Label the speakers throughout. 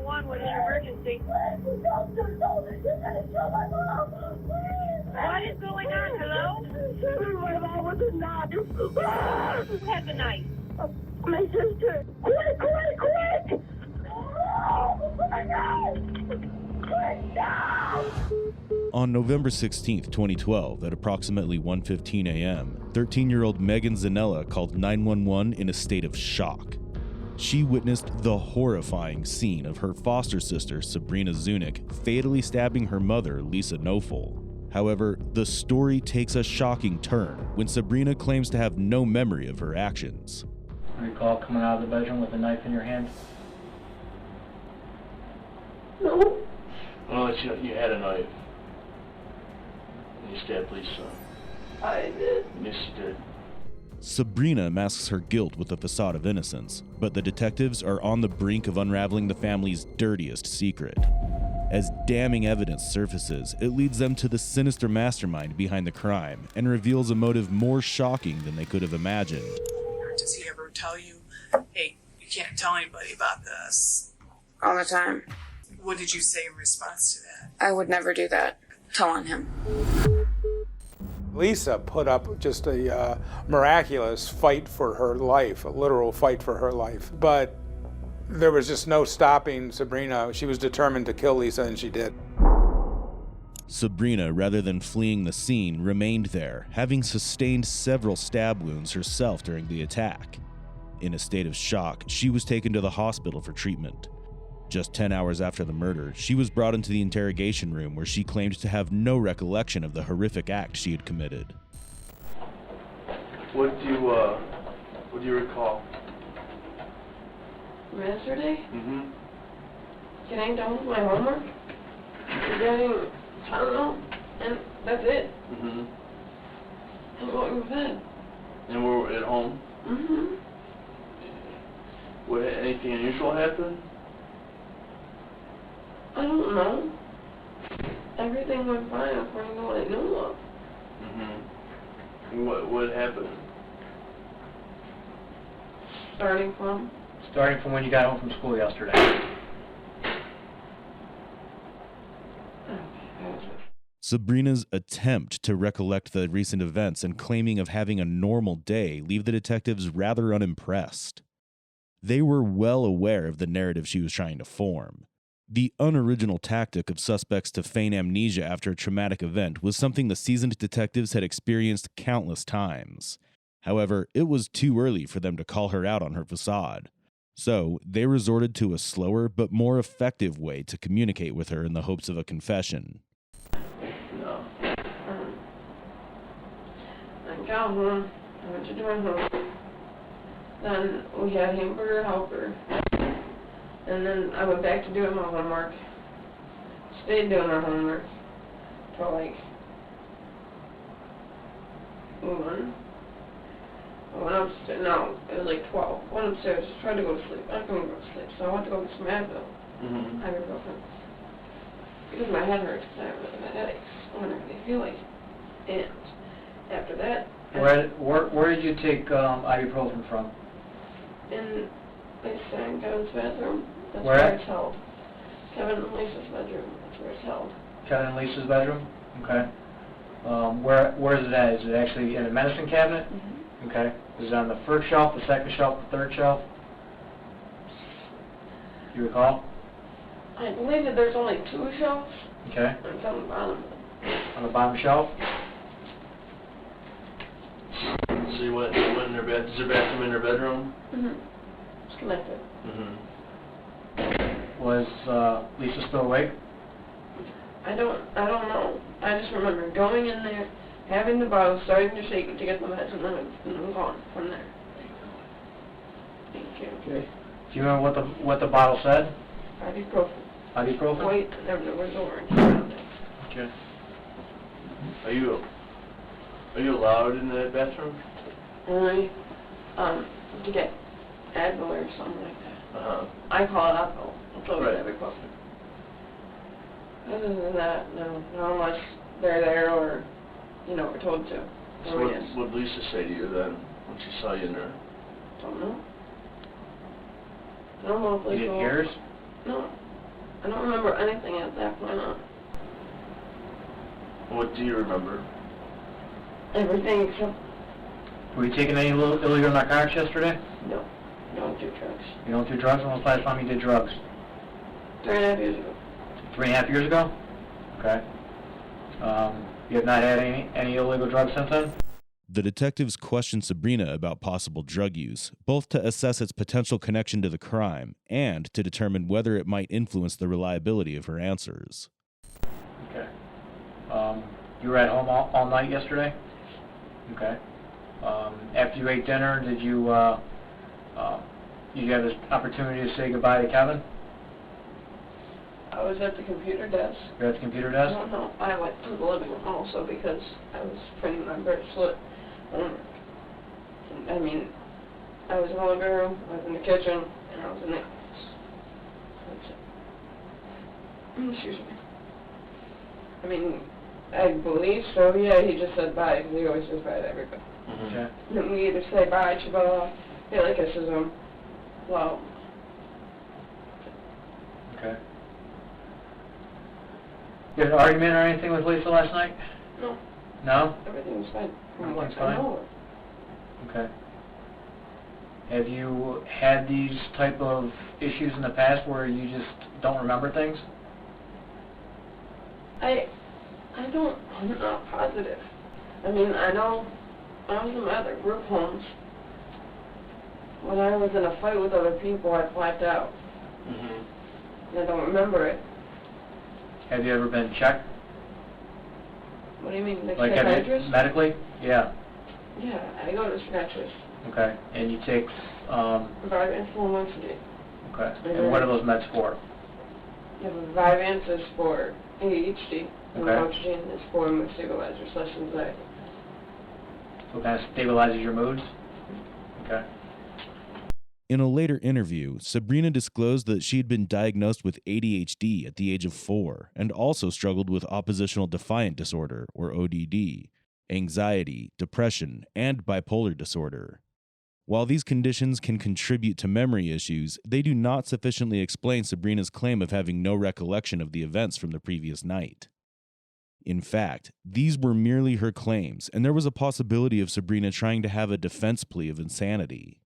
Speaker 1: 911, what is your emergency? What is going on? Hello?
Speaker 2: My mom was a knife.
Speaker 1: Who has a knife?
Speaker 2: My sister. Quick!
Speaker 3: On November 16th, 2012, at approximately 1:15 a.m., 13-year-old Megan Zanella called 911 in a state of shock. She witnessed the horrifying scene of her foster sister, Sabrina Zunich, fatally stabbing her mother, Lisa Knoefel. However, the story takes a shocking turn when Sabrina claims to have no memory of her actions.
Speaker 4: Recall coming out of the bedroom with a knife in your hand?
Speaker 2: No.
Speaker 5: Well, you had a knife. And you stabbed Lisa.
Speaker 2: I did.
Speaker 5: Yes, you did.
Speaker 3: Sabrina masks her guilt with a facade of innocence, but the detectives are on the brink of unraveling the family's dirtiest secret. As damning evidence surfaces, it leads them to the sinister mastermind behind the crime and reveals a motive more shocking than they could have imagined.
Speaker 6: Does he ever tell you, hey, you can't tell anybody about this?
Speaker 7: All the time.
Speaker 6: What did you say in response to that?
Speaker 7: I would never do that. Tell on him.
Speaker 8: Lisa put up just a miraculous fight for her life, a literal fight for her life. But there was just no stopping Sabrina. She was determined to kill Lisa, and she did.
Speaker 3: Sabrina, rather than fleeing the scene, remained there, having sustained several stab wounds herself during the attack. In a state of shock, she was taken to the hospital for treatment. Just 10 hours after the murder, she was brought into the interrogation room where she claimed to have no recollection of the horrific act she had committed.
Speaker 5: What do you recall?
Speaker 2: Yesterday,
Speaker 5: Mm-hmm.
Speaker 2: getting done with my homework, getting, I don't know, and that's it.
Speaker 5: Mm-hmm.
Speaker 2: And going to bed.
Speaker 5: And we're at home?
Speaker 2: Mm-hmm.
Speaker 5: What, anything unusual happen?
Speaker 2: I don't know. Everything went fine according to what I knew of.
Speaker 5: Mm-hmm. What happened?
Speaker 2: Starting from
Speaker 4: When you got home from school yesterday.
Speaker 3: Sabrina's attempt to recollect the recent events and claiming of having a normal day leave the detectives rather unimpressed. They were well aware of the narrative she was trying to form. The unoriginal tactic of suspects to feign amnesia after a traumatic event was something the seasoned detectives had experienced countless times. However, it was too early for them to call her out on her facade. So, they resorted to a slower but more effective way to communicate with her in the hopes of a confession.
Speaker 5: No.
Speaker 2: I got home, I went to my home. Then we had hamburger helper. And then I went back to doing my homework. Stayed doing my homework till like 1. I went upstairs, no, it was like 12. Went upstairs, tried to go to sleep. I couldn't go to sleep, so I went to go get some Advil.
Speaker 5: Mm-hmm.
Speaker 2: Ibuprofen. Because my head hurts, because I have really bad headaches. I don't really feel like it. And after that...
Speaker 4: Where did you take ibuprofen from?
Speaker 2: In Kevin's bathroom. That's
Speaker 4: Where?
Speaker 2: where it's held. Kevin and Lisa's bedroom. That's where it's held.
Speaker 4: Kevin and Lisa's bedroom? Okay. Where is it at? Is it actually in a medicine cabinet?
Speaker 2: Mm-hmm.
Speaker 4: Okay. Is it on the first shelf, the second shelf, the third shelf? Do you recall?
Speaker 2: I believe that there's only 2 shelves.
Speaker 4: Okay.
Speaker 2: And it's on the bottom.
Speaker 4: On the bottom shelf?
Speaker 5: So you went in her bed. Is her bathroom in her bedroom?
Speaker 2: Mm-hmm. It's connected.
Speaker 5: Mm-hmm.
Speaker 4: Was Lisa still awake?
Speaker 2: I don't know. I just remember going in there, having the bottle, starting to shake it to get the meds, and then I'm gone from there. Thank you.
Speaker 4: Okay. Do you remember what the bottle said?
Speaker 2: Ibuprofen.
Speaker 4: Ibuprofen?
Speaker 2: Wait, there was orange around it.
Speaker 4: Okay.
Speaker 5: Are you allowed in the bathroom?
Speaker 2: Only, to get Advil or something like that.
Speaker 5: Uh-huh.
Speaker 2: I call it Advil. It's always
Speaker 5: Right.
Speaker 2: ibuprofen. Other than that, no. Not unless they're there or, we're told to.
Speaker 5: So what did Lisa say to you then, when she saw you in there?
Speaker 2: Don't know. I don't know if
Speaker 4: You
Speaker 2: Lisa...
Speaker 4: didn't hear her?
Speaker 2: No. I don't remember anything at that point on.
Speaker 5: What do you remember?
Speaker 2: Everything except,
Speaker 4: Were you taking any illegal narcotics yesterday?
Speaker 2: no, don't do drugs.
Speaker 4: You don't do drugs? When was the last time you did drugs?
Speaker 2: 3.5 years ago.
Speaker 4: 3.5 years ago? Okay. You have not had any illegal drugs since then?
Speaker 3: The detectives questioned Sabrina about possible drug use, both to assess its potential connection to the crime and to determine whether it might influence the reliability of her answers.
Speaker 4: Okay. You were at home all night yesterday? Okay. After you ate dinner, did you have this opportunity to say goodbye to Kevin?
Speaker 2: I was at the computer desk.
Speaker 4: You were at the computer desk?
Speaker 2: No, I went to the living room also because I was printing my bracelet. I mean, I was in the living room, I was in the kitchen, and I was in the office. That's it. Excuse me. I mean, I believe so, yeah, he just said bye, because he always says bye to everybody.
Speaker 4: Okay.
Speaker 2: And we either say bye to Bella, he like kisses him. Well.
Speaker 4: Okay. You had an argument or anything with Lisa last night?
Speaker 2: No.
Speaker 4: No?
Speaker 2: Everything was fine. From what
Speaker 4: Everything's
Speaker 2: I
Speaker 4: fine?
Speaker 2: know.
Speaker 4: Okay. Have you had these type of issues in the past where you just don't remember things?
Speaker 2: I'm not positive. I mean, I know I was in my other group homes. When I was in a fight with other people, I blacked out.
Speaker 5: Mm-hmm.
Speaker 2: And I don't remember it.
Speaker 4: Have you ever been checked?
Speaker 2: What do you mean, the
Speaker 4: Like
Speaker 2: psychiatrist?
Speaker 4: medically? Yeah.
Speaker 2: Yeah, I go to a psychiatrist.
Speaker 4: Okay. And you take,
Speaker 2: Vyvanse and Lamotrigine.
Speaker 4: okay. And what are those meds for?
Speaker 2: Yeah, Vyvanse is for ADHD, and
Speaker 4: Okay.
Speaker 2: Lamotrigine is for mood stabilizer/anxiety.
Speaker 4: So it kind of stabilizes your moods? Okay.
Speaker 3: In a later interview, Sabrina disclosed that she had been diagnosed with ADHD at the age of 4 and also struggled with oppositional defiant disorder, or ODD, anxiety, depression, and bipolar disorder. While these conditions can contribute to memory issues, they do not sufficiently explain Sabrina's claim of having no recollection of the events from the previous night. In fact, these were merely her claims, and there was a possibility of Sabrina trying to have a defense plea of insanity.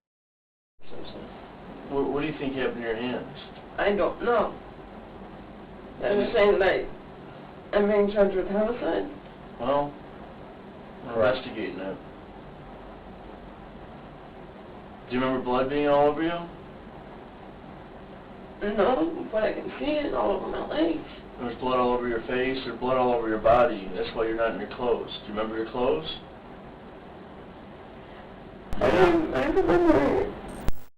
Speaker 5: What do you think happened to your hands?
Speaker 2: I don't know. I'm just saying that I'm being charged with homicide.
Speaker 5: Well, we're investigating it. Do you remember blood being all over you?
Speaker 2: No, but I can see it all over my legs.
Speaker 5: There's blood all over your face or blood all over your body. That's why you're not in your clothes. Do you remember your clothes?
Speaker 2: I remember it.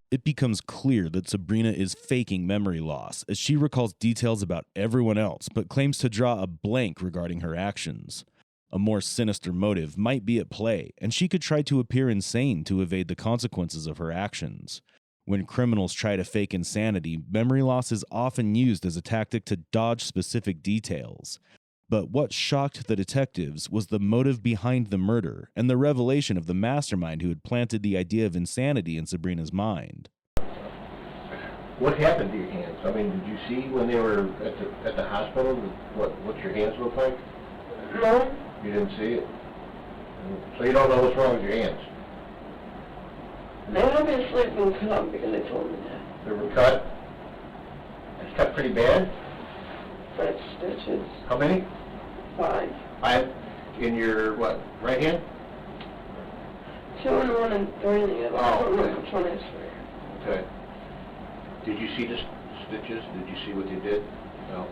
Speaker 3: It becomes clear that Sabrina is faking memory loss, as she recalls details about everyone else, but claims to draw a blank regarding her actions. A more sinister motive might be at play, and she could try to appear insane to evade the consequences of her actions. When criminals try to fake insanity, memory loss is often used as a tactic to dodge specific details. But what shocked the detectives was the motive behind the murder and the revelation of the mastermind who had planted the idea of insanity in Sabrina's mind.
Speaker 9: What happened to your hands? I mean, did you see when they were at the hospital what your hands looked like?
Speaker 2: No.
Speaker 9: You didn't see it? So you don't know what's wrong with your hands?
Speaker 2: They obviously been cut because they told me that.
Speaker 9: They were cut? It's cut pretty bad?
Speaker 2: 5 stitches.
Speaker 9: How many?
Speaker 2: 5.
Speaker 9: 5 in your, what, right hand?
Speaker 2: 2 in one and 3 in the other. I don't know which one is 3.
Speaker 9: Okay. Did you see the stitches? Did you see what they did? No.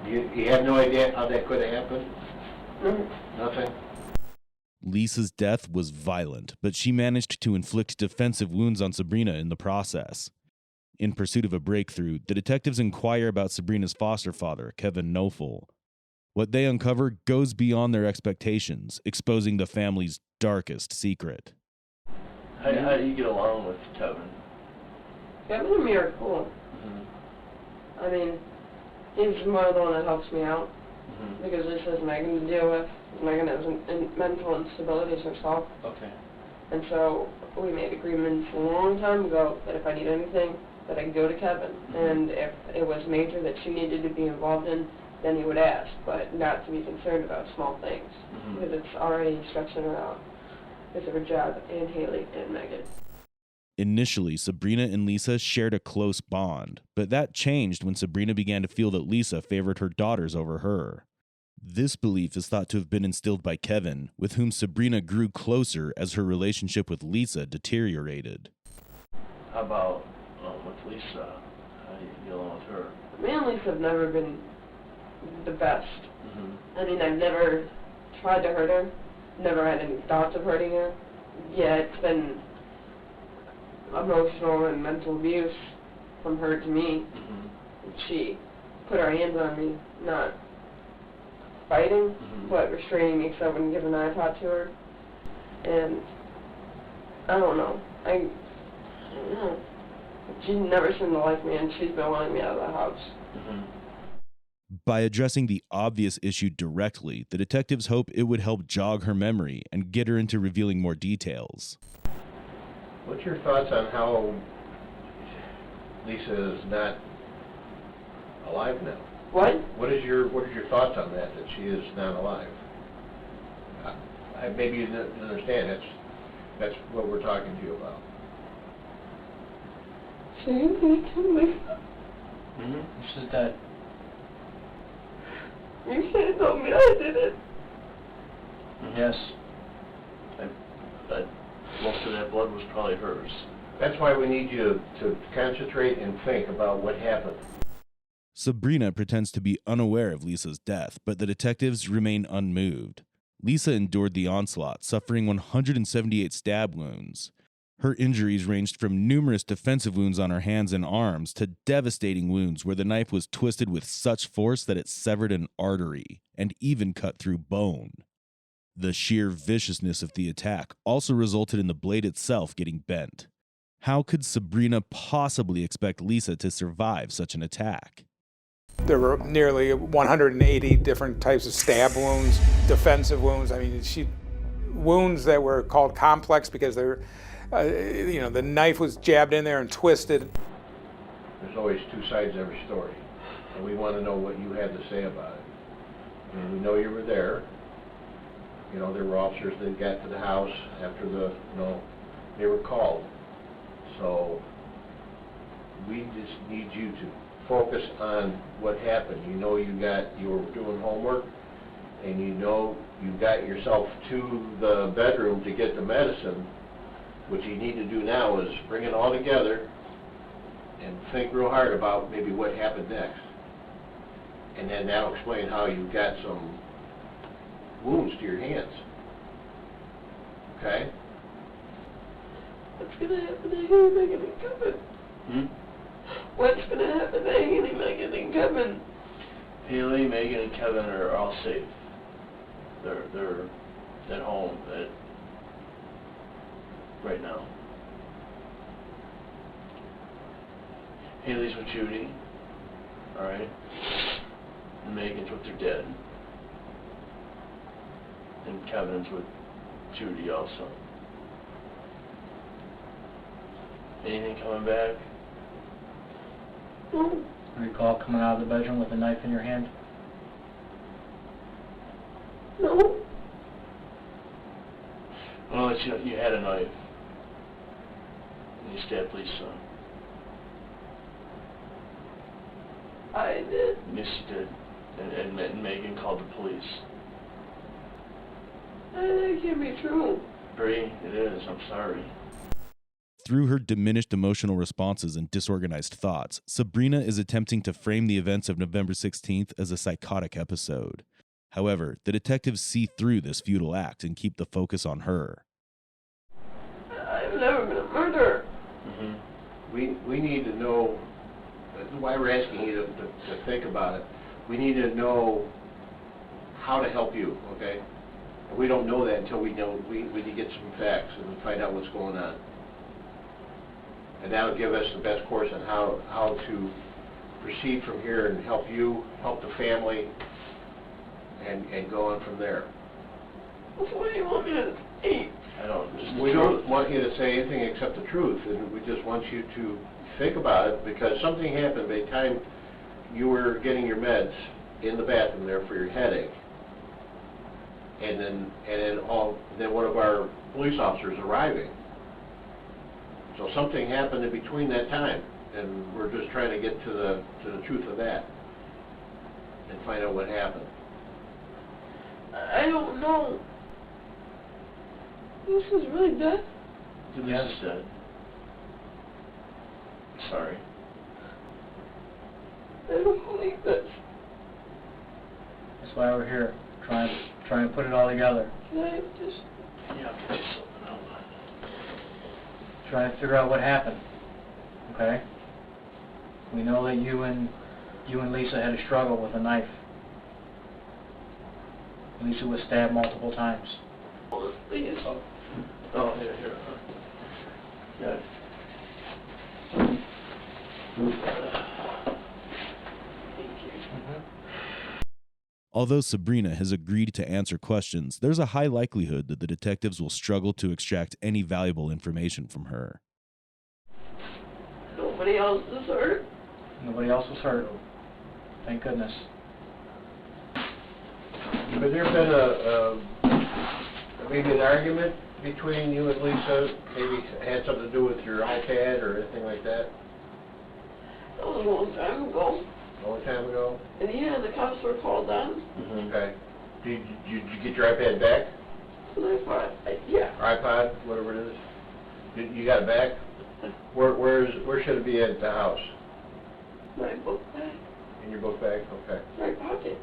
Speaker 9: You have no idea how that could have happened?
Speaker 2: No.
Speaker 9: Nothing?
Speaker 3: Lisa's death was violent, but she managed to inflict defensive wounds on Sabrina in the process. In pursuit of a breakthrough, the detectives inquire about Sabrina's foster father, Kevin Knoefel. What they uncover goes beyond their expectations, exposing the family's darkest secret.
Speaker 5: How do you get along with Kevin?
Speaker 2: Kevin and me are cool.
Speaker 5: Mm-hmm.
Speaker 2: I mean, he's more the one that helps me out.
Speaker 5: Mm-hmm.
Speaker 2: Because this is Megan to deal with. Megan has mental instability herself.
Speaker 5: Okay.
Speaker 2: And so we made agreements a long time ago that if I need anything, that I could go to Kevin. And if it was major that she needed to be involved in, then he would ask, but not to be concerned about small things, because it's already stretching her out because of her job, and Haley and Megan.
Speaker 3: Initially, Sabrina and Lisa shared a close bond, but that changed when Sabrina began to feel that Lisa favored her daughters over her. This belief is thought to have been instilled by Kevin, with whom Sabrina grew closer as her relationship with Lisa deteriorated.
Speaker 5: How about with Lisa? How do you get along with her?
Speaker 2: Me and Lisa have never been the best. I mean, I've never tried to hurt her, never had any thoughts of hurting her. Yeah, it's been emotional and mental abuse from her to me. She put her hands on me, not fighting, but restraining me so I wouldn't give an iPod to her. And I don't know. I don't know. She never seemed to like me, and she's been wanting me out of the house.
Speaker 3: By addressing the obvious issue directly, the detectives hope it would help jog her memory and get her into revealing more details.
Speaker 9: What's your thoughts on how Lisa is not alive now?
Speaker 2: What?
Speaker 9: What is your thoughts on that she is not alive? Maybe you didn't understand. That's what we're talking to you about.
Speaker 2: She didn't kill Lisa.
Speaker 4: You said that.
Speaker 2: You should have told me I did it.
Speaker 4: Yes.
Speaker 5: But most of that blood was probably hers.
Speaker 9: That's why we need you to concentrate and think about what happened.
Speaker 3: Sabrina pretends to be unaware of Lisa's death, but the detectives remain unmoved. Lisa endured the onslaught, suffering 178 stab wounds. Her injuries ranged from numerous defensive wounds on her hands and arms to devastating wounds where the knife was twisted with such force that it severed an artery and even cut through bone. The sheer viciousness of the attack also resulted in the blade itself getting bent. How could Sabrina possibly expect Lisa to survive such an attack?
Speaker 8: There were nearly 180 different types of stab wounds, defensive wounds. I mean, wounds that were called complex because they're, the knife was jabbed in there and twisted.
Speaker 9: There's always two sides to every story, and we want to know what you had to say about it. And we know you were there. There were officers that got to the house after they were called. So we just need you to focus on what happened. You were doing homework, and you got yourself to the bedroom to get the medicine. What you need to do now is bring it all together and think real hard about maybe what happened next. And then that'll explain how you got some wounds to your hands. Okay?
Speaker 2: What's going to happen to Haley, Megan, and Kevin? What's going to happen to Haley, Megan, and Kevin?
Speaker 5: Haley, Megan, and Kevin are all safe. They're at home right now. Haley's with Judy, all right? And Megan's with her dad. And Kevin's with Judy also. Anything coming back?
Speaker 2: No.
Speaker 4: Recall coming out of the bedroom with a knife in your hand?
Speaker 2: No.
Speaker 5: Well, you had a knife. And you stabbed Lisa.
Speaker 2: I did.
Speaker 5: Yes, you did. And Megan called the police.
Speaker 2: That can't be true.
Speaker 5: Bree, it is. I'm sorry.
Speaker 3: Through her diminished emotional responses and disorganized thoughts, Sabrina is attempting to frame the events of November 16th as a psychotic episode. However, the detectives see through this futile act and keep the focus on her.
Speaker 2: I've never been a murderer.
Speaker 9: We need to know, that's why we're asking you to think about it. We need to know how to help you, okay? And we don't know that until we need to get some facts and find out what's going on. And that'll give us the best course on how to proceed from here and help you, help the family, and go on from there.
Speaker 2: What do you want me to eat?
Speaker 5: I don't. Just
Speaker 9: We don't want you to say anything except the truth, and we just want you to think about it, because something happened by the time you were getting your meds in the bathroom there for your headache. And then one of our police officers arriving. So something happened in between that time, and we're just trying to get to the truth of that and find out what happened.
Speaker 2: I don't know. This is really dead.
Speaker 5: Yes, dead. Sorry.
Speaker 2: I don't believe this.
Speaker 4: That's why we're here, trying to put it all together.
Speaker 2: Can I just...
Speaker 5: Yeah, put something out.
Speaker 4: Trying to figure out what happened. Okay? We know that you and Lisa had a struggle with a knife. Lisa was stabbed multiple times.
Speaker 2: Please.
Speaker 5: Oh, here. Yeah.
Speaker 3: Although Sabrina has agreed to answer questions, there's a high likelihood that the detectives will struggle to extract any valuable information from her.
Speaker 2: Nobody else is hurt.
Speaker 4: Nobody else was hurt. Thank goodness.
Speaker 9: Has there been maybe an argument between you and Lisa? Maybe it had something to do with your iPad or anything like that?
Speaker 2: That was a long time ago.
Speaker 9: A long time ago?
Speaker 2: And yeah, the cops were called on.
Speaker 9: Okay. Did you get your iPad back?
Speaker 2: And I thought, yeah.
Speaker 9: Or iPod, whatever it is? You got it back? Where should it be at the house?
Speaker 2: My book bag.
Speaker 9: In your book bag? Okay.
Speaker 2: My pocket.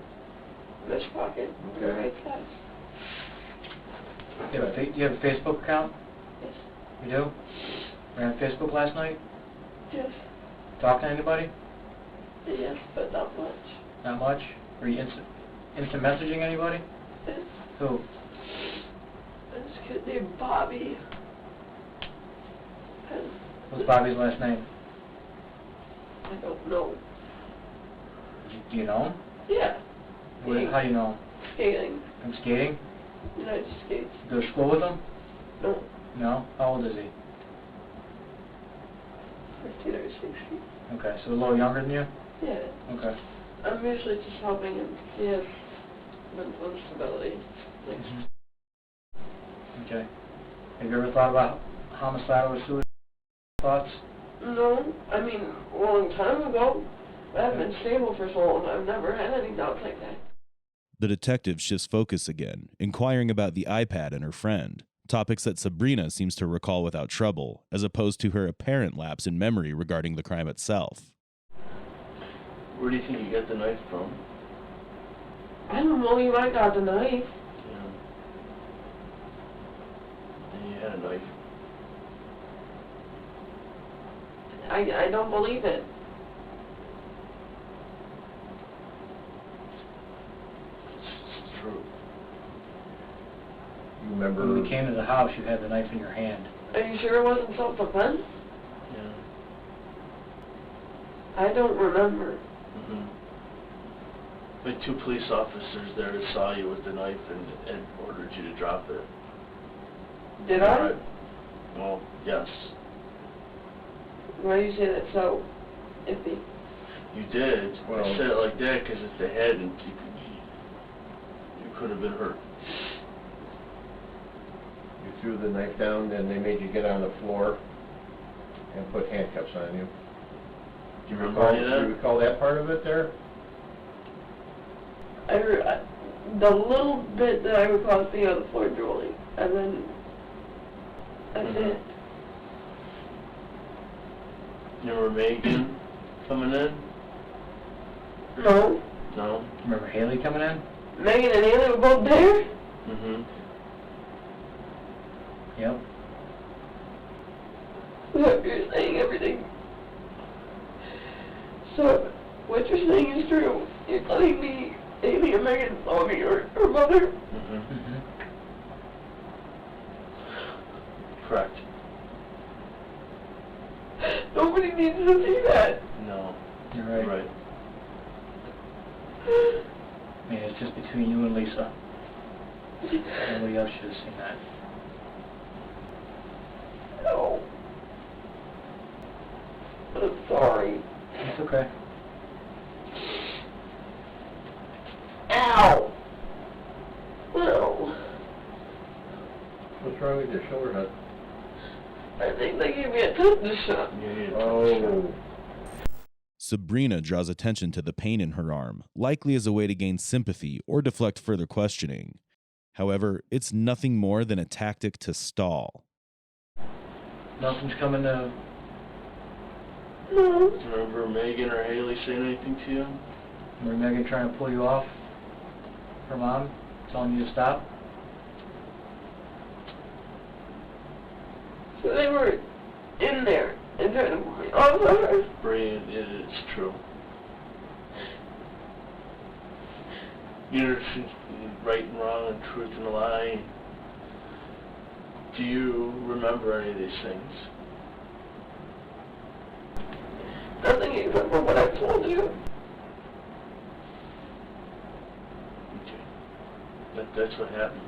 Speaker 2: Mesh pocket.
Speaker 9: Okay.
Speaker 2: On the right side.
Speaker 4: You have a Facebook account?
Speaker 2: Yes.
Speaker 4: You do? Were you on Facebook last night?
Speaker 2: Yes.
Speaker 4: Talk to anybody?
Speaker 2: Yes, but not much.
Speaker 4: Not much? Were you into messaging anybody?
Speaker 2: Yes.
Speaker 4: Who?
Speaker 2: This kid named Bobby. And
Speaker 4: What's Bobby's last name?
Speaker 2: I don't know.
Speaker 4: Do you know him?
Speaker 2: Yeah.
Speaker 4: How do you know him?
Speaker 2: Skating.
Speaker 4: From skating?
Speaker 2: United States.
Speaker 4: You go to school with him?
Speaker 2: No.
Speaker 4: No? How old is he?
Speaker 2: 15 or 16.
Speaker 4: Okay, so a little younger than you?
Speaker 2: Yeah.
Speaker 4: Okay.
Speaker 2: I'm usually just helping him. He has mental instability. Like,
Speaker 4: Okay. Have you ever thought about homicidal or suicide thoughts?
Speaker 2: no, I mean, a long time ago. But I've been stable for so long, I've never had any doubts like that.
Speaker 3: The detective shifts focus again, inquiring about the iPad and her friend, topics that Sabrina seems to recall without trouble, as opposed to her apparent lapse in memory regarding the crime itself.
Speaker 5: Where do you think you got the knife from?
Speaker 2: I don't believe I got the knife.
Speaker 5: Yeah. And you had a knife.
Speaker 2: I don't believe it.
Speaker 5: It's true.
Speaker 9: You remember?
Speaker 4: When we came to the house, you had the knife in your hand.
Speaker 2: Are you sure it wasn't self-defense?
Speaker 5: Yeah.
Speaker 2: I don't remember.
Speaker 5: Mm-hmm. But 2 police officers there that saw you with the knife and ordered you to drop it.
Speaker 2: Did I?
Speaker 5: Right. Well, yes.
Speaker 2: Why do you say that so iffy?
Speaker 5: You did.
Speaker 9: Well-
Speaker 5: I said it like that because if they hadn't, you could have been hurt.
Speaker 9: You threw the knife down and they made you get on the floor and put handcuffs on you.
Speaker 5: Do you remember any of
Speaker 9: Do
Speaker 5: that?
Speaker 9: you recall that part of it there?
Speaker 2: The little bit that I recall is being on the floor drooling, and then that's
Speaker 5: Mhm.
Speaker 2: it.
Speaker 5: You remember Megan coming in?
Speaker 2: No.
Speaker 5: No?
Speaker 4: Remember Haley coming in?
Speaker 2: Megan and Haley were both there?
Speaker 5: Mm-hmm.
Speaker 4: Yep.
Speaker 2: Look, you're saying everything. So, what you're saying is true. You're telling me Haley and Megan saw me, or her mother?
Speaker 5: Mm-hmm.
Speaker 4: Mm-hmm.
Speaker 5: Correct.
Speaker 2: Nobody needs to see that.
Speaker 5: No.
Speaker 4: You're right.
Speaker 5: Right.
Speaker 4: I mean, it's just between you and Lisa. Nobody else should have seen that.
Speaker 2: No. I'm sorry.
Speaker 4: It's okay.
Speaker 2: Ow! Well,
Speaker 9: What's wrong with your shoulder, hon?
Speaker 2: I think they gave me a tetanus shot.
Speaker 5: You need to
Speaker 9: Oh.
Speaker 3: Sabrina draws attention to the pain in her arm, likely as a way to gain sympathy or deflect further questioning. However, it's nothing more than a tactic to stall.
Speaker 4: Nothing's coming to...
Speaker 2: No.
Speaker 5: remember Megan or Haley saying anything to you?
Speaker 4: Remember Megan trying to pull you off? Her mom telling you to stop?
Speaker 2: So they were in there and trying to pull me off of her.
Speaker 5: Brilliant, it's true. You're right and wrong and truth and a lie. Do you remember any of these things?
Speaker 2: Nothing except for what I told you.
Speaker 5: Okay. That's what happened.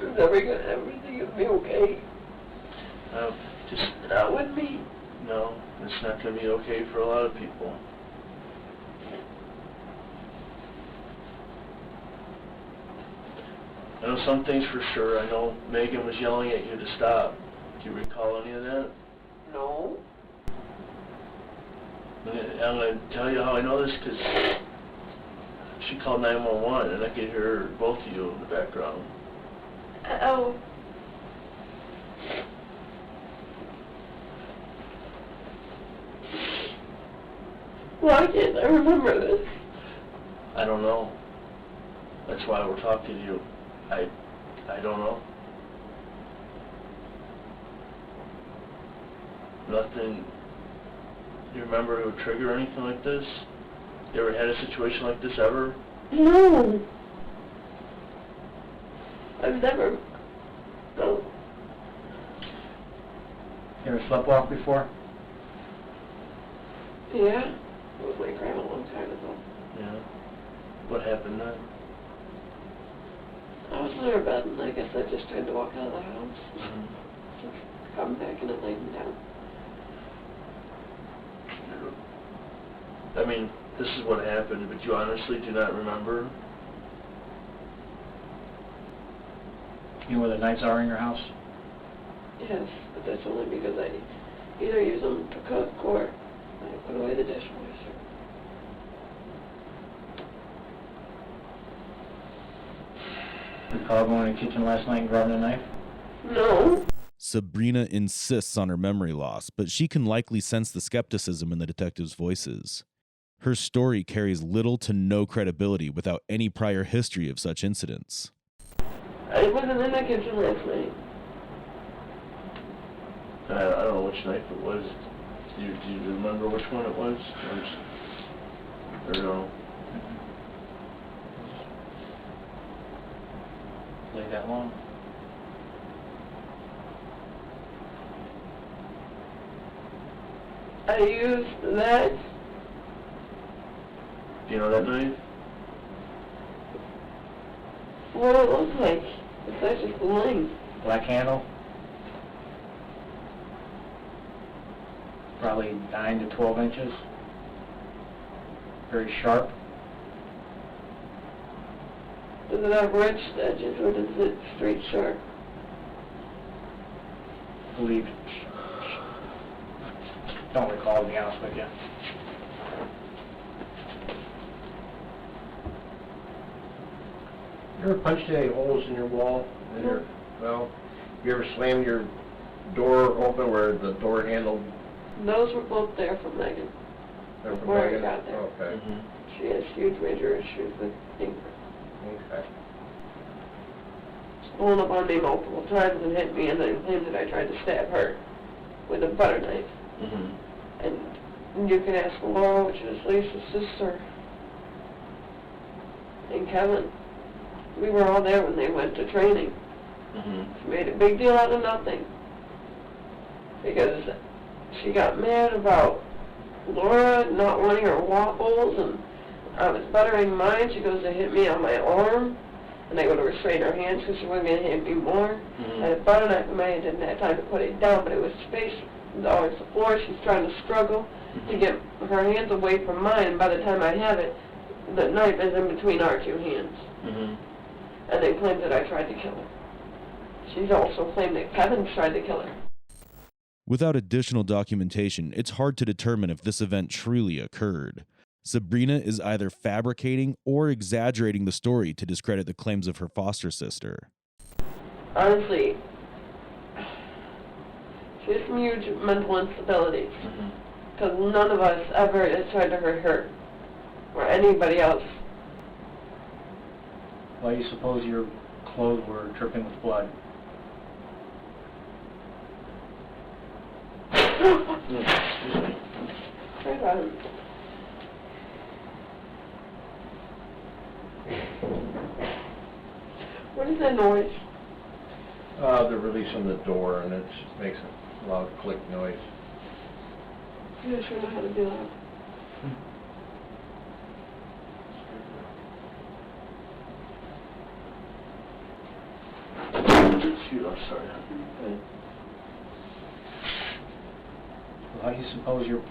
Speaker 2: Is everything gonna be okay?
Speaker 5: Just
Speaker 2: Not with me.
Speaker 5: no, it's not going to be okay for a lot of people. I know some things for sure. I know Megan was yelling at you to stop. Do you recall any of that?
Speaker 2: No.
Speaker 5: I'm going to tell you how I know this because she called 911 and I could hear both of you in the background.
Speaker 2: Oh. Why can't I remember this?
Speaker 5: I don't know. That's why we're talking to you. I don't know. Nothing. You remember it would trigger anything like this? You ever had a situation like this ever?
Speaker 2: No. I've never. No.
Speaker 4: You ever sleepwalk before?
Speaker 2: Yeah. It was my grandma a long time ago.
Speaker 5: Yeah. What happened then?
Speaker 2: I was in her bed and I guess I just tried to walk out of the house.
Speaker 5: Mm-hmm.
Speaker 2: Just come back and it laid me down.
Speaker 5: I mean, this is what happened, but you honestly do not remember?
Speaker 4: You know where the nights are in your house?
Speaker 2: Yes, but that's only because I either use them to cook or I put away the dishwasher.
Speaker 4: Recall going to the kitchen last night and grabbing a knife?
Speaker 2: No.
Speaker 3: Sabrina insists on her memory loss, but she can likely sense the skepticism in the detective's voices. Her story carries little to no credibility without any prior history of such incidents.
Speaker 2: I wasn't in the kitchen last night.
Speaker 5: I don't know which knife it was. Do you remember which one it was? Or no?
Speaker 4: Play that long?
Speaker 2: I used that.
Speaker 5: Do you know that knife?
Speaker 2: What it looks like. Besides just the length.
Speaker 4: Black handle? Probably 9 to 12 inches. Very sharp.
Speaker 2: Does it have ridged edges or does it straight sharp?
Speaker 4: I believe. Don't recall, to be honest with you.
Speaker 9: You ever punched any holes in your wall? Well, you ever slammed your door open where the door handle?
Speaker 2: Those were both there from Megan.
Speaker 9: They're from
Speaker 2: Before I
Speaker 9: Megan?
Speaker 2: got there.
Speaker 9: Okay.
Speaker 5: Mm-hmm.
Speaker 2: She has huge major issues with ink.
Speaker 9: Okay.
Speaker 2: Pulled up on me multiple times and hit me and then claimed that I tried to stab her with a butter knife.
Speaker 5: Mm-hmm.
Speaker 2: And you can ask Laura, which is Lisa's sister, and Kevin. We were all there when they went to training.
Speaker 5: Mm-hmm.
Speaker 2: She made a big deal out of nothing. Because she got mad about Laura not wanting her waffles, and I was buttering mine. She goes to hit me on my arm, and I go to restrain her hands because she wasn't going to hit me more. I had a butter knife in my hand, didn't have time to put it down, but it was spaced on the floor. She's trying to struggle to get her hands away from mine, and by the time I have it, the knife is in between our two hands. And they claimed that I tried to kill her. She's also claimed that Kevin tried to kill her.
Speaker 3: Without additional documentation, it's hard to determine if this event truly occurred. Sabrina is either fabricating or exaggerating the story to discredit the claims of her foster sister.
Speaker 2: Honestly, she has some huge mental instabilities. Because none of us ever has tried to hurt her or anybody else.
Speaker 4: Why do you suppose your clothes were dripping with blood?
Speaker 2: What is that noise?
Speaker 9: They're releasing the door, and it makes a loud click noise.
Speaker 2: You guys sure know how to do that.
Speaker 5: Shoot, I'm sorry.
Speaker 4: How do you suppose your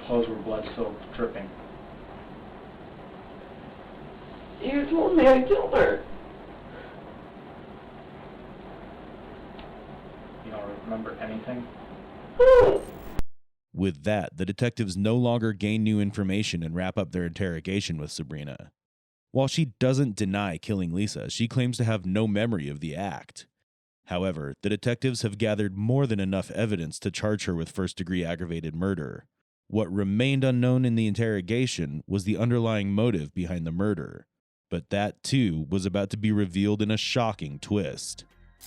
Speaker 4: clothes were blood-soaked, dripping?
Speaker 2: You told me I killed her.
Speaker 4: You don't remember anything?
Speaker 3: With that, the detectives no longer gain new information and wrap up their interrogation with Sabrina. While she doesn't deny killing Lisa, she claims to have no memory of the act. However, the detectives have gathered more than enough evidence to charge her with first-degree aggravated murder. What remained unknown in the interrogation was the underlying motive behind the murder. But that, too, was about to be revealed in a shocking twist.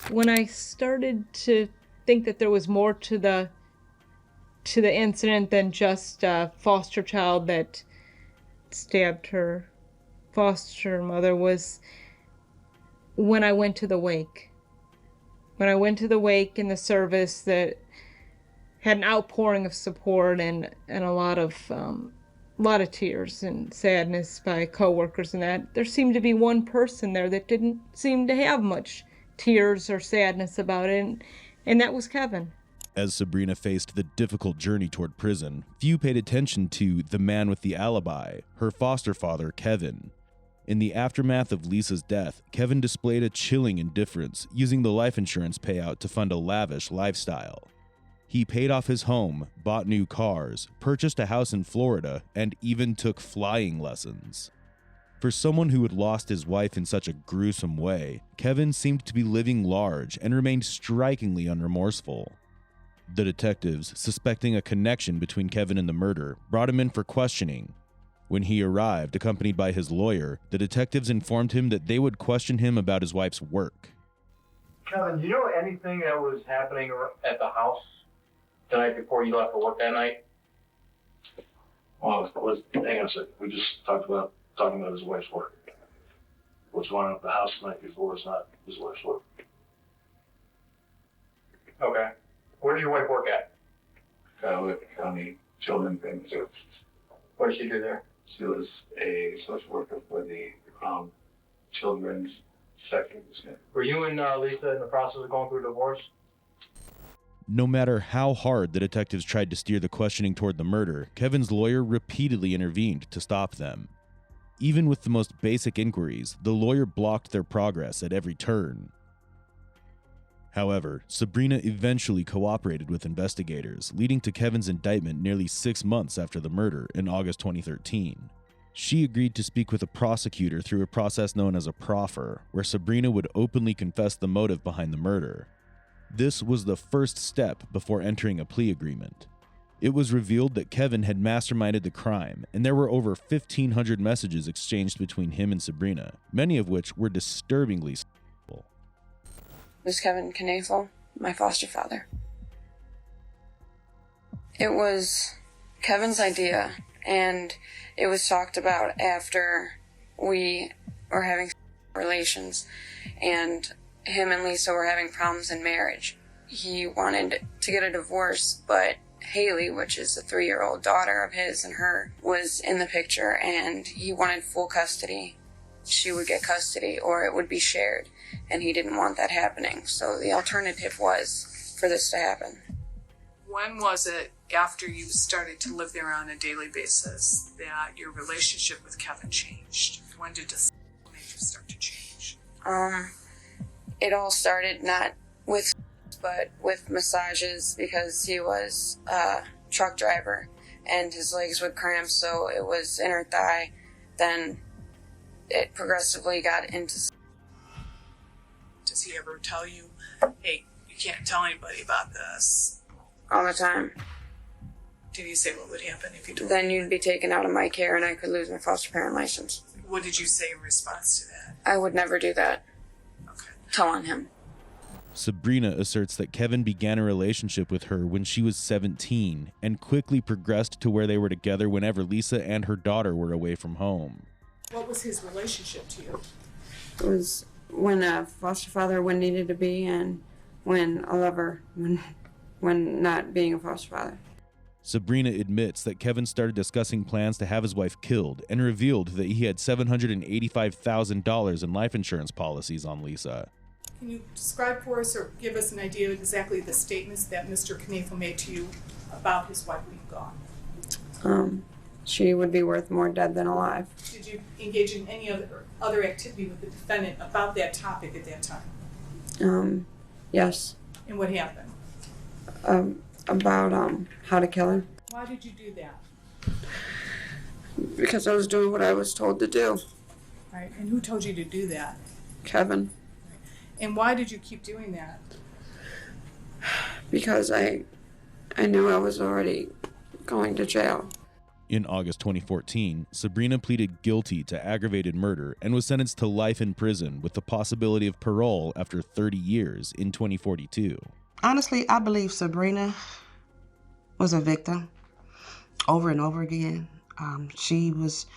Speaker 10: When I started to think that there was more to the incident than just a foster child that stabbed her foster mother, was when I went to the wake. When I went to the wake in the service that had an outpouring of support and a lot of tears and sadness by coworkers and that, there seemed to be one person there that didn't seem to have much tears or sadness about it, and that was Kevin.
Speaker 3: As Sabrina faced the difficult journey toward prison, few paid attention to the man with the alibi, her foster father, Kevin. In the aftermath of Lisa's death, Kevin displayed a chilling indifference, using the life insurance payout to fund a lavish lifestyle. He paid off his home, bought new cars, purchased a house in Florida, and even took flying lessons. For someone who had lost his wife in such a gruesome way, Kevin seemed to be living large and remained strikingly unremorseful. The detectives, suspecting a connection between Kevin and the murder, brought him in for questioning. When he arrived, accompanied by his lawyer, the detectives informed him that they would question him about his wife's work.
Speaker 11: Kevin, do you know anything that was happening at the house the night before you left for work that night?
Speaker 5: Well, hang on a second. We just talking about his wife's work. What's going on at the house the night before is not his wife's work.
Speaker 11: Okay. Where does your wife work at?
Speaker 12: County Children's Services.
Speaker 11: What does she do there?
Speaker 12: She was a social worker for the children's section.
Speaker 11: Were you and Lisa in the process of going through a divorce?
Speaker 3: No matter how hard the detectives tried to steer the questioning toward the murder, Kevin's lawyer repeatedly intervened to stop them. Even with the most basic inquiries, the lawyer blocked their progress at every turn. However, Sabrina eventually cooperated with investigators, leading to Kevin's indictment nearly 6 months after the murder in August 2013. She agreed to speak with a prosecutor through a process known as a proffer, where Sabrina would openly confess the motive behind the murder. This was the first step before entering a plea agreement. It was revealed that Kevin had masterminded the crime, and there were over 1,500 messages exchanged between him and Sabrina, many of which were disturbingly sexual.
Speaker 7: It was Kevin Knoefel, my foster father. It was Kevin's idea, and it was talked about after we were having relations, and him and Lisa were having problems in marriage. He wanted to get a divorce, but Haley, which is a 3-year-old daughter of his and her, was in the picture, and he wanted full custody. She would get custody, or it would be shared, and he didn't want that happening. So the alternative was for this to happen.
Speaker 6: When was it, after you started to live there on a daily basis, that your relationship with Kevin changed? When did this start to change?
Speaker 7: It all started not with, but with massages, because he was a truck driver and his legs would cramp, so it was inner thigh. Then it progressively got into.
Speaker 6: Does he ever tell you, hey, you can't tell anybody about this?
Speaker 7: All the time.
Speaker 6: Did he say what would happen if you told
Speaker 7: Then you'd be taken out of my care and I could lose my foster parent license.
Speaker 6: What did you say in response to that?
Speaker 7: I would never do that.
Speaker 6: Okay.
Speaker 7: Tell on him.
Speaker 3: Sabrina asserts that Kevin began a relationship with her when she was 17 and quickly progressed to where they were together whenever Lisa and her daughter were away from home.
Speaker 6: What was his relationship to you?
Speaker 7: It was when a foster father when needed to be, and when a lover when not being a foster father.
Speaker 3: Sabrina admits that Kevin started discussing plans to have his wife killed and revealed that he had $785,000 in life insurance policies on Lisa.
Speaker 6: Can you describe for us or give us an idea of exactly the statements that Mr. Knoefel made to you about his wife being gone?
Speaker 7: She would be worth more dead than alive.
Speaker 6: Did you engage in any other activity with the defendant about that topic at that time?
Speaker 7: Yes.
Speaker 6: And what happened?
Speaker 7: About how to kill her.
Speaker 6: Why did you do that?
Speaker 7: Because I was doing what I was told to do.
Speaker 6: Right. And who told you to do that?
Speaker 7: Kevin.
Speaker 6: And why did you keep doing that?
Speaker 7: Because I knew I was already going to jail.
Speaker 3: In August 2014, Sabrina pleaded guilty to aggravated murder and was sentenced to life in prison with the possibility of parole after 30 years in 2042.
Speaker 13: Honestly, I believe Sabrina was a victim over and over again. She was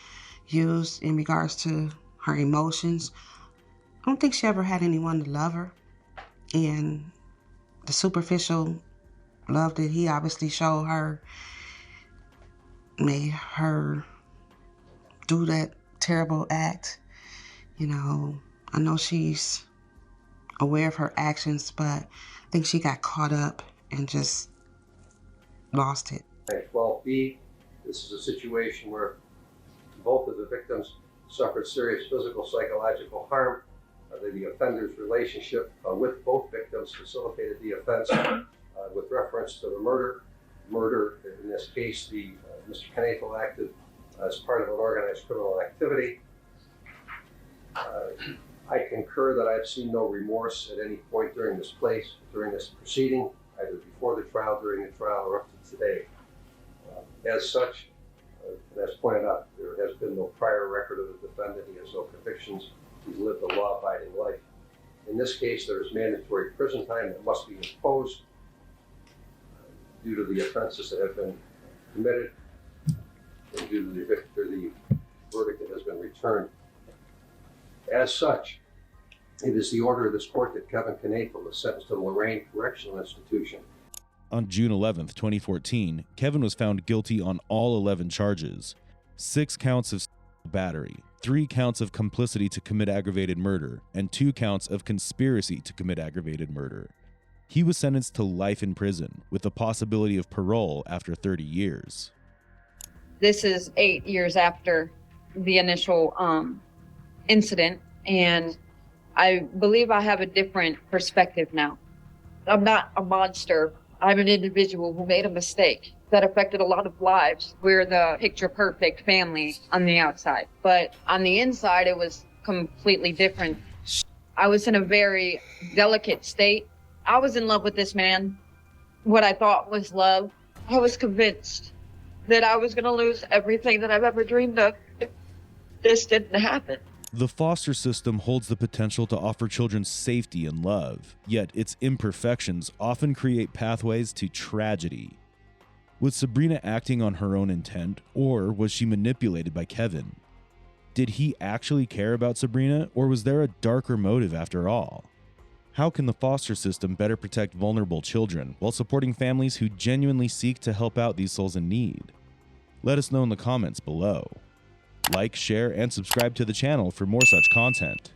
Speaker 13: used in regards to her emotions. I don't think she ever had anyone to love her. And the superficial love that he obviously showed her made her do that terrible act. You know, I know she's aware of her actions, but I think she got caught up and just lost it.
Speaker 9: 12B, this is a situation where both of the victims suffered serious physical, psychological harm. The offender's relationship with both victims facilitated the offense with reference to the murder. Murder, in this case, Mr. Knoefel acted as part of an organized criminal activity. I concur that I've seen no remorse at any point during this proceeding, either before the trial, during the trial, or up to today. As such, and as pointed out, there has been no prior record of the defendant. He has no convictions. He's lived a law-abiding life. In this case, there is mandatory prison time that must be imposed due to the offenses that have been committed and due to the verdict that has been returned. As such, it is the order of this court that Kevin Knoefel is sentenced to Lorraine Correctional Institution.
Speaker 3: On June 11, 2014, Kevin was found guilty on all 11 charges: 6 counts of battery, 3 counts of complicity to commit aggravated murder, and 2 counts of conspiracy to commit aggravated murder. He was sentenced to life in prison with the possibility of parole after 30 years.
Speaker 14: This is 8 years after the initial incident, and I believe I have a different perspective now. I'm not a monster. I'm an individual who made a mistake that affected a lot of lives. We're the picture-perfect family on the outside, but on the inside, it was completely different. I was in a very delicate state. I was in love with this man, what I thought was love. I was convinced that I was going to lose everything that I've ever dreamed of. This didn't happen.
Speaker 3: The foster system holds the potential to offer children safety and love, yet its imperfections often create pathways to tragedy. Was Sabrina acting on her own intent, or was she manipulated by Kevin? Did he actually care about Sabrina, or was there a darker motive after all? How can the foster system better protect vulnerable children while supporting families who genuinely seek to help out these souls in need? Let us know in the comments below. Like, share, and subscribe to the channel for more such content.